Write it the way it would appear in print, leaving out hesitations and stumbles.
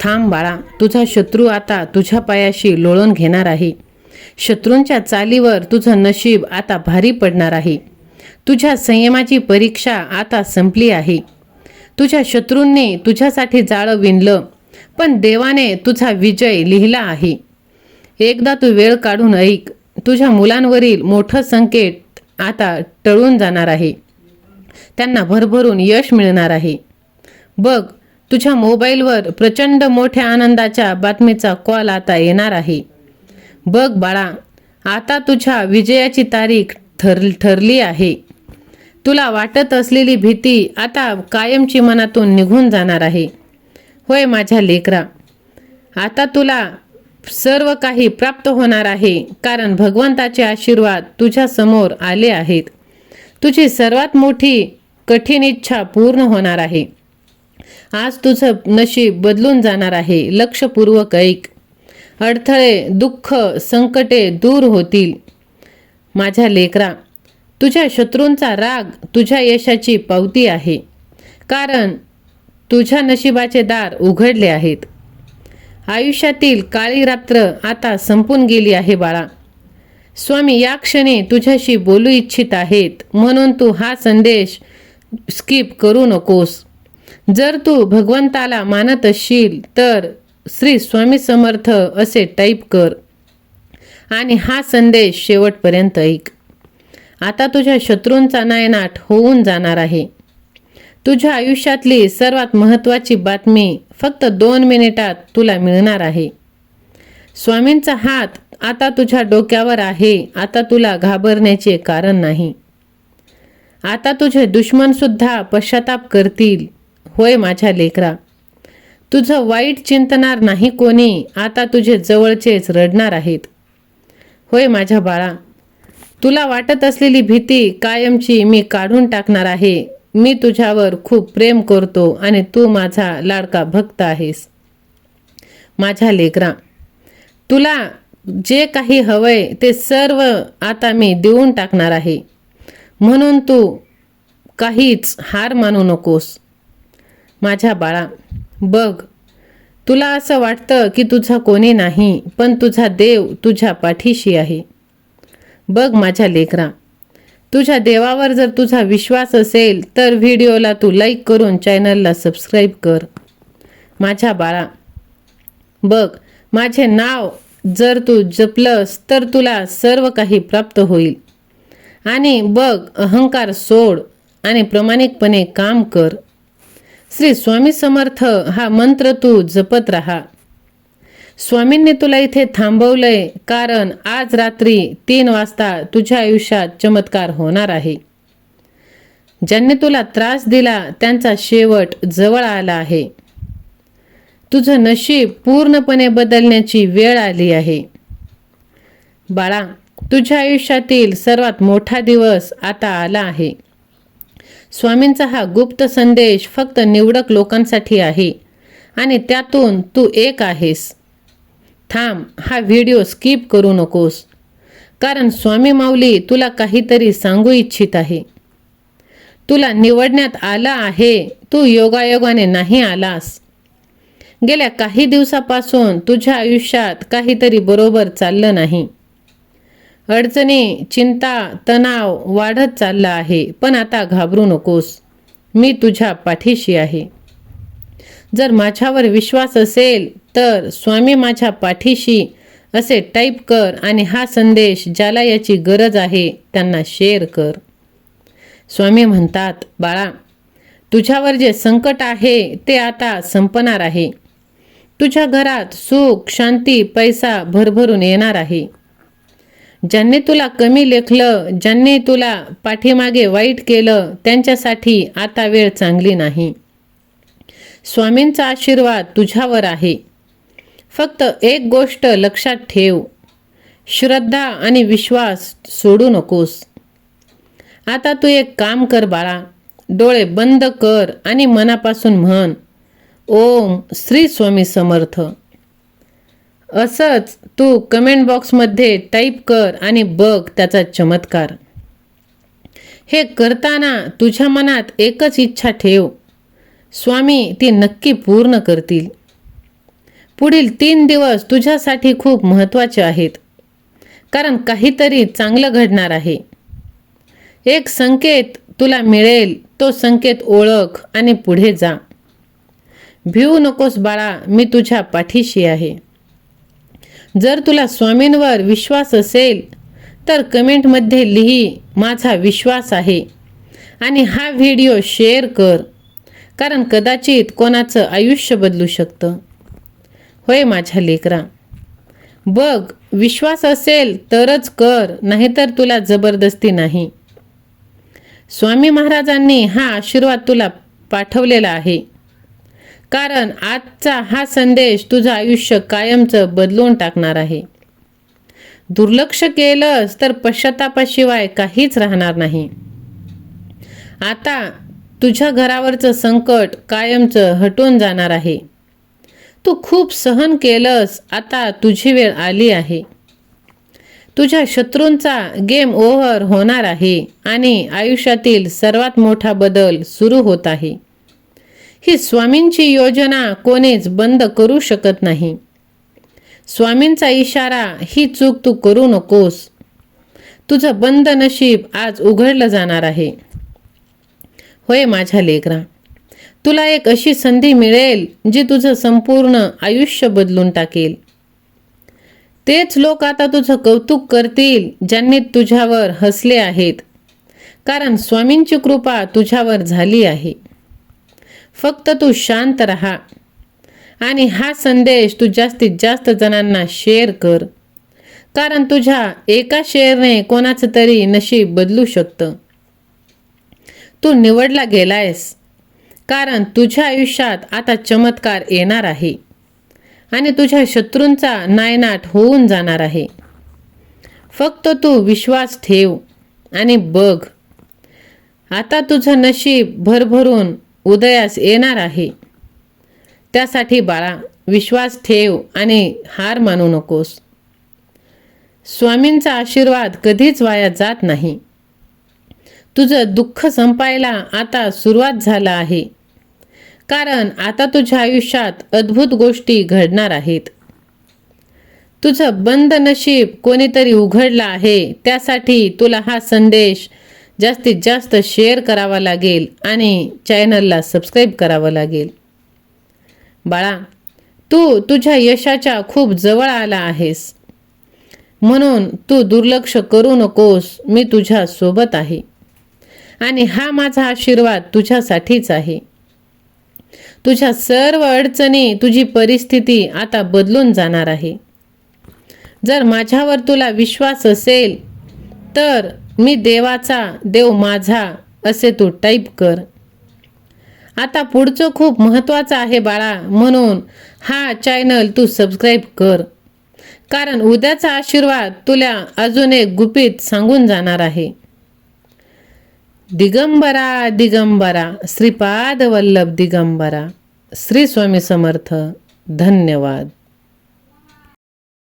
थांब बाळा, तुझा शत्रू आता तुझ्या पायाशी लोळून घेणार आहे. शत्रूंच्या चालीवर तुझं नशीब आता भारी पडणार आहे. तुझ्या संयमाची परीक्षा आता संपली आहे. तुझ्या शत्रूंनी तुझ्यासाठी जाळं विणलं, पण देवाने तुझा विजय लिहिला आहे. एकदा तू वेळ काढून ऐक, तुझ्या मुलांवरील मोठं संकट आता टळून जाणार आहे. त्यांना भरभरून यश मिळणार आहे. बघ, तुझ्या मोबाईलवर प्रचंड मोठ्या आनंदाच्या बातमीचा कॉल आता येणार आहे. बघ बाळा, आता तुझ्या विजयाची तारीख ठरली आहे. तुला वाटत असलेली भीती आता कायमची मनातून निघून जाणार आहे. होय माझ्या लेकरा, आता तुला सर्व काही प्राप्त होणार आहे, कारण भगवंताचे आशीर्वाद तुझ्या समोर आले आहेत. तुझी सर्वात मोठी कठीण इच्छा पूर्ण होणार आहे. आज तुझं नशीब बदलून जाणार आहे. लक्षपूर्वक ऐक. अडथळे, दुःख, संकटे दूर होतील. माझ्या लेकरा, तुझ्या शत्रूंचा राग तुझ्या यशाची पावती आहे, कारण तुझ्या नशिबाचे दार उघडले आहेत. आयुष्यातील काळी रात्र आता संपून गेली आहे बाळा. स्वामी या क्षणी तुझ्याशी बोलू इच्छित आहेत, म्हणून तू हा संदेश स्किप करू नकोस. जर तू भगवंताला मानत असशील तर श्री स्वामी समर्थ असे टाईप कर आणि हा संदेश शेवटपर्यंत ऐक. आता तुझ्या शत्रूंचा नायनाट होऊन जाणार आहे. तुझ्या आयुष्यातली सर्वात महत्त्वाची बातमी फक्त 2 मिनिटात तुला मिळणार आहे. स्वामींचा हात आता तुझ्या डोक्यावर आहे. आता तुला घाबरण्याचे कारण नाही. आता तुझे दुश्मनसुद्धा पश्चाताप करतील. होय माझ्या लेकरा, तुझं वाईट चिंतणार नाही कोणी. आता तुझे जवळचेच रडणार आहेत. होय माझ्या बाळा, तुला वाटत असलेली भीती कायमची मी काढून टाकणार आहे. मी तुझ्यावर खूप प्रेम करतो आणि तू माझा लाडका भक्त आहेस. माझ्या लेकरा, तुला जे काही हवंय ते सर्व आता मी देऊन टाकणार आहे, म्हणून तू काहीच हार मानू नकोस. माझ्या बाळा, बघ, तुला असं वाटतं की तुझा कोणी नाही, पण तुझा देव तुझ्या पाठीशी आहे. बघ माझ्या लेकरा, तुझ्या देवावर जर तुझा विश्वास असेल तर व्हिडिओला तू लाईक करून चॅनलला सबस्क्राईब कर. माझ्या बाळा, बघ, माझे नाव जर तू जपलंस तर तुला सर्व काही प्राप्त होईल. आणि बघ, अहंकार सोड आणि प्रामाणिकपणे काम कर. श्री स्वामी समर्थ हा मंत्र तू जपत राहा. स्वामींनी तुला इथे थांबवलंय, कारण आज रात्री 3 वाजता तुझ्या आयुष्यात चमत्कार होणार आहे. ज्यांनी तुला त्रास दिला त्यांचा शेवट जवळ आला आहे. तुझं नशीब पूर्णपणे बदलण्याची वेळ आली आहे. बाळा, तुझ्या आयुष्यातील सर्वात मोठा दिवस आता आला आहे. स्वामींचा हा गुप्त संदेश फक्त निवडक लोकांसाठी आहे आणि त्यातून तू एक आहेस. थांब, हा व्हिडिओ स्किप करू नकोस, कारण स्वामी माऊली तुला काहीतरी सांगू इच्छित आहे. तुला निवडण्यात आलं आहे. तू योगायोगाने नाही आलास. गेल्या काही दिवसापासून तुझ्या आयुष्यात काहीतरी बरोबर चाललं नाही. अडचणी, चिंता, तणाव वाढत चालला आहे, पण आता घाबरू नकोस. मी तुझ्या पाठीशी आहे. जर माझ्यावर विश्वास असेल तर स्वामी माझ्या पाठीशी असे टाईप कर आणि हा संदेश ज्याला याची गरज आहे त्यांना शेअर कर. स्वामी म्हणतात, बाळा, तुझ्यावर जे संकट आहे ते आता संपणार आहे. तुझ्या घरात सुख, शांती, पैसा भरभरून येणार आहे. ज्यांनी तुला कमी लेखलं, ज्यांनी तुला पाठीमागे वाईट केलं, त्यांच्यासाठी आता वेळ चांगली नाही. स्वामींचा आशीर्वाद तुझ्यावर आहे. फक्त एक गोष्ट लक्षात ठेव, श्रद्धा आणि विश्वास सोडू नकोस. आता तू एक काम कर बाळा, डोळे बंद कर आणि मनापासून म्हण, ओम श्री स्वामी समर्थ. असंच तू कमेंट बॉक्समध्ये टाईप कर आणि बघ त्याचा चमत्कार. हे करताना तुझ्या मनात एकच इच्छा ठेव, स्वामी ती नक्की पूर्ण करतील. पुढील 3 दिवस तुझ्यासाठी खूप महत्त्वाचे आहेत, कारण काहीतरी चांगलं घडणार आहे. एक संकेत तुला मिळेल, तो संकेत ओळख आणि पुढे जा. भिवू नकोस बाळा, मी तुझ्या पाठीशी आहे. जर तुला स्वामींवर विश्वास असेल तर कमेंटमध्ये लिही, माझा विश्वास आहे, आणि हा व्हिडिओ शेअर कर, कारण कदाचित कोणाचं आयुष्य बदलू शकतं. होय माझ्या लेकरा, बघ, विश्वास असेल तरच कर, नाहीतर तुला जबरदस्ती नाही. स्वामी महाराजांनी हा आशीर्वाद तुला पाठवलेला आहे, कारण आजचा हा संदेश तुझं आयुष्य कायमचं बदलून टाकणार आहे. दुर्लक्ष केलंस तर पश्चातापाशिवाय काहीच राहणार नाही. आता तुझ्या घरावरचं संकट कायमचं हटून जाणार आहे. तू खूप सहन केलंस, आता तुझी वेळ आली आहे. तुझ्या शत्रूंचा गेम ओव्हर होणार आहे आणि आयुष्यातील सर्वात मोठा बदल सुरू होत आहे. ही स्वामींची योजना कोणीच बंद करू शकत नाही. स्वामींचा इशारा, ही चूक तू करू नकोस. तुझं बंद नशीब आज उघडलं जाणार आहे. होय माझ्या लेकरा, तुला एक अशी संधी मिळेल जी तुझं संपूर्ण आयुष्य बदलून टाकेल. तेच लोक आता तुझं कौतुक करतील ज्यांनी तुझ्यावर हसले आहेत, कारण स्वामींची कृपा तुझ्यावर झाली आहे. फक्त तू शांत राहा आणि हा संदेश तू जास्तीत जास्त जणांना शेअर कर, कारण तुझ्या एका शेअरने कोणाचं तरी नशीब बदलू शकतं. तू निवडला गेलायस, कारण तुझ्या आयुष्यात आता चमत्कार येणार आहे आणि तुझ्या शत्रूंचा नायनाट होऊन जाणार आहे. फक्त तू विश्वास ठेव आणि बघ, आता तुझं नशीब भरभरून उदयास येणार आहे. त्यासाठी बाळा, विश्वास ठेव आणि हार मानू नकोस. स्वामींचा आशीर्वाद कधीच वाया जात नाही. तुझं दुःख संपायला आता सुरुवात झाला आहे, कारण आता तुझ्या आयुष्यात अद्भुत गोष्टी घडणार आहेत. तुझं बंद नशीब कोणीतरी उघडलं आहे. त्यासाठी तुला हा संदेश जास्तीत जास्त शेअर करावा लागेल आणि चॅनलला सबस्क्राईब करावं लागेल. बाळा, तू तुझ्या यशाच्या खूप जवळ आला आहेस, म्हणून तू दुर्लक्ष करू नकोस. मी तुझ्या सोबत आहे आणि हा माझा आशीर्वाद तुझ्यासाठीच आहे. तुझ्या सर्व अडचणी, तुझी परिस्थिती आता बदलून जाणार आहे. जर माझ्यावर तुला विश्वास असेल तर मी देवाचा, देव माझा असे तू टाईप कर. आता पुढचं खूप महत्त्वाचं आहे बाळा, म्हणून हा चॅनल तू सबस्क्राईब कर, कारण उद्याचा आशीर्वाद तुला अजून एक गुपित सांगून जाणार आहे. दिगंबरा दिगंबरा, श्रीपाद वल्लभ दिगंबरा. श्री स्वामी समर्थ. धन्यवाद.